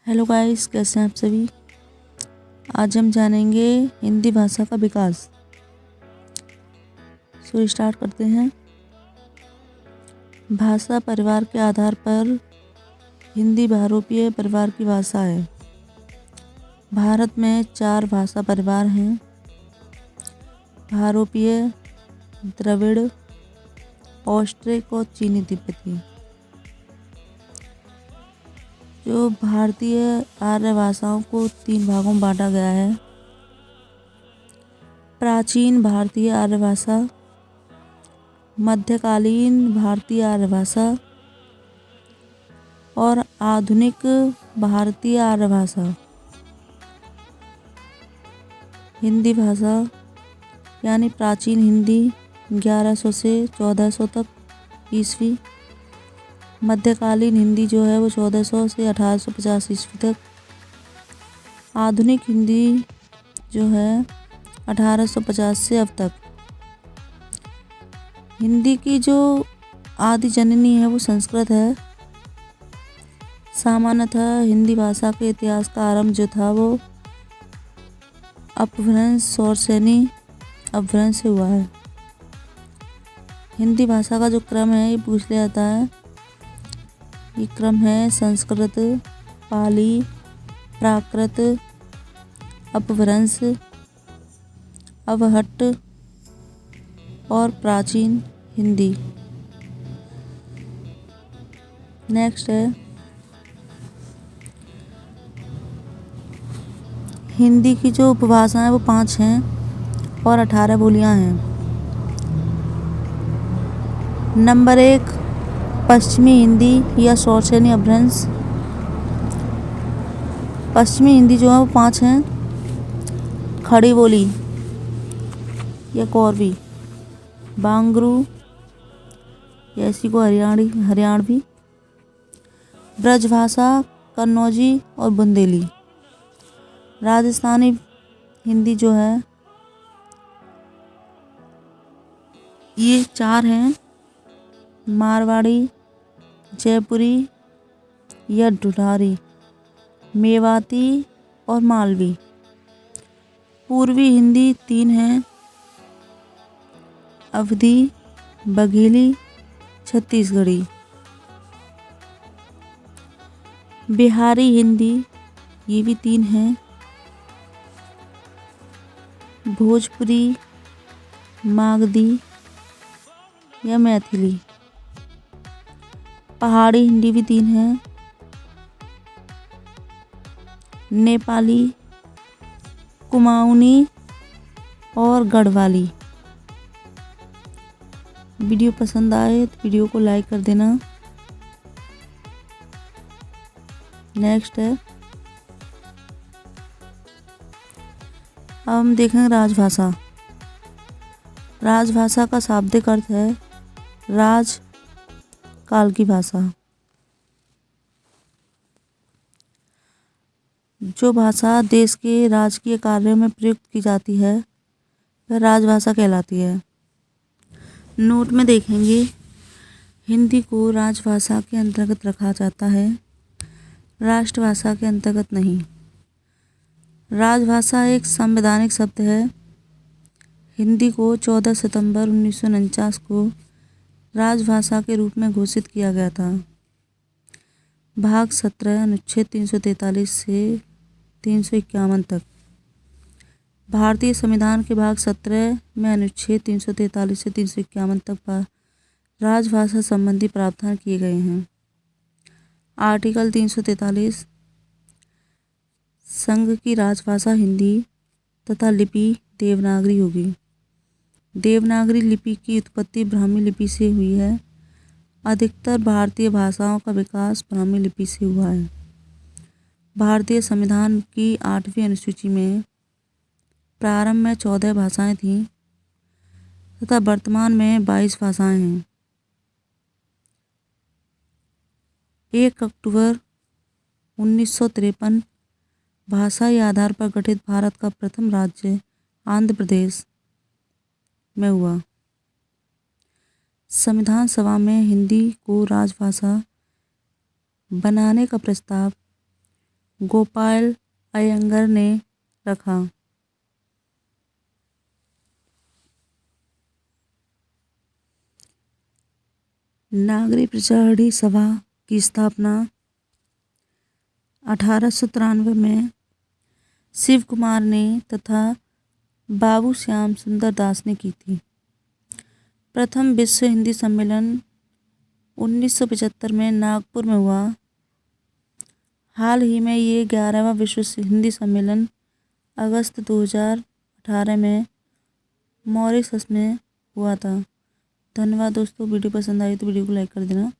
Hello guys, कैसे हैं आप सभी। आज हम जानेंगे हिंदी भाषा का विकास। स्टार्ट करते हैं। भाषा परिवार के आधार पर हिंदी बहुरूपीय परिवार की भाषा है। भारत में 4 भाषा परिवार हैं: बहुरूपीय, द्रविड़, ऑस्ट्रिक और चीनी तिब्बती। जो भारतीय आर्य भाषाओं को 3 भागों में बांटा गया है: प्राचीन भारतीय आर्य भाषा, मध्यकालीन भारतीय आर्य भाषा और आधुनिक भारतीय आर्य भाषा। हिंदी भाषा यानी प्राचीन हिंदी 1100 से 1400 तक ईस्वी। मध्यकालीन हिंदी जो है वो 1400 से 1850 ईस्वी तक। आधुनिक हिंदी जो है 1850 से अब तक। हिंदी की जो आदि जननी है वो संस्कृत है। सामान्यतः हिंदी भाषा के इतिहास का आरंभ जो था वो अपभ्रंश सौरसेनी अपभ्रंश से हुआ है। हिंदी भाषा का जो क्रम है ये पूछ लिया जाता है। ये क्रम है संस्कृत, पाली, प्राकृत, अपभ्रंश, अवहट्ट और प्राचीन हिंदी। नेक्स्ट है हिंदी की जो उपभाषाएं हैं वो 5 हैं और 18 बोलियां हैं। नंबर 1 पश्चिमी हिंदी या सौरसेनी अपभ्रंश। पश्चिमी हिंदी जो है वो 5 हैं: खड़ी बोली या कौरवी, बांगरू या इसी को हरियाणवी, ब्रजभाषा, कन्नौजी और बुंदेली। राजस्थानी हिंदी जो है ये 4 हैं: मारवाड़ी, जयपुरी या ढूंढारी, मेवाती और मालवी। पूर्वी हिंदी 3 हैं: अवधी, बघेली, छत्तीसगढ़ी। बिहारी हिंदी ये भी 3 हैं: भोजपुरी, मागधी या मैथिली। पहाड़ी हिंदी भी 3 हैं: नेपाली, कुमाऊनी और गढ़वाली। वीडियो पसंद आए तो वीडियो को लाइक कर देना। नेक्स्ट है, अब हम देखेंगे राजभाषा। राजभाषा का शाब्दिक अर्थ है राज काल की भाषा। जो भाषा देश के राजकीय कार्यों में प्रयुक्त की जाती है वह राजभाषा कहलाती है। नोट में देखेंगे हिंदी को राजभाषा के अंतर्गत रखा जाता है, राष्ट्रभाषा के अंतर्गत नहीं। राजभाषा एक संवैधानिक शब्द है। हिंदी को 14 सितंबर 1949 को राजभाषा के रूप में घोषित किया गया था। भाग 17 अनुच्छेद 343 से 351 तक। भारतीय संविधान के भाग 17 में अनुच्छेद 343 से 351 तक राजभाषा संबंधी प्रावधान किए गए हैं। आर्टिकल 343 संघ की राजभाषा हिंदी तथा लिपि देवनागरी होगी। देवनागरी लिपि की उत्पत्ति ब्राह्मी लिपि से हुई है। अधिकतर भारतीय भाषाओं का विकास ब्राह्मी लिपि से हुआ है। भारतीय संविधान की 8वीं अनुसूची में प्रारंभ में 14 भाषाएं थीं तथा वर्तमान में 22 भाषाएं हैं। 1 अक्टूबर 1953 भाषाई आधार पर गठित भारत का प्रथम राज्य आंध्र प्रदेश में हुआ। संविधान सभा में हिंदी को राजभाषा बनाने का प्रस्ताव गोपाल अयंगर ने रखा। नागरी प्रचारणी सभा की स्थापना 1893 में शिव कुमार ने तथा बाबू श्याम सुंदर दास ने की थी। प्रथम विश्व हिंदी सम्मेलन 1975 में नागपुर में हुआ। हाल ही में ये 11वां विश्व हिंदी सम्मेलन अगस्त 2018 में मॉरिशस में हुआ था। धन्यवाद दोस्तों, वीडियो पसंद आई तो वीडियो को लाइक कर देना।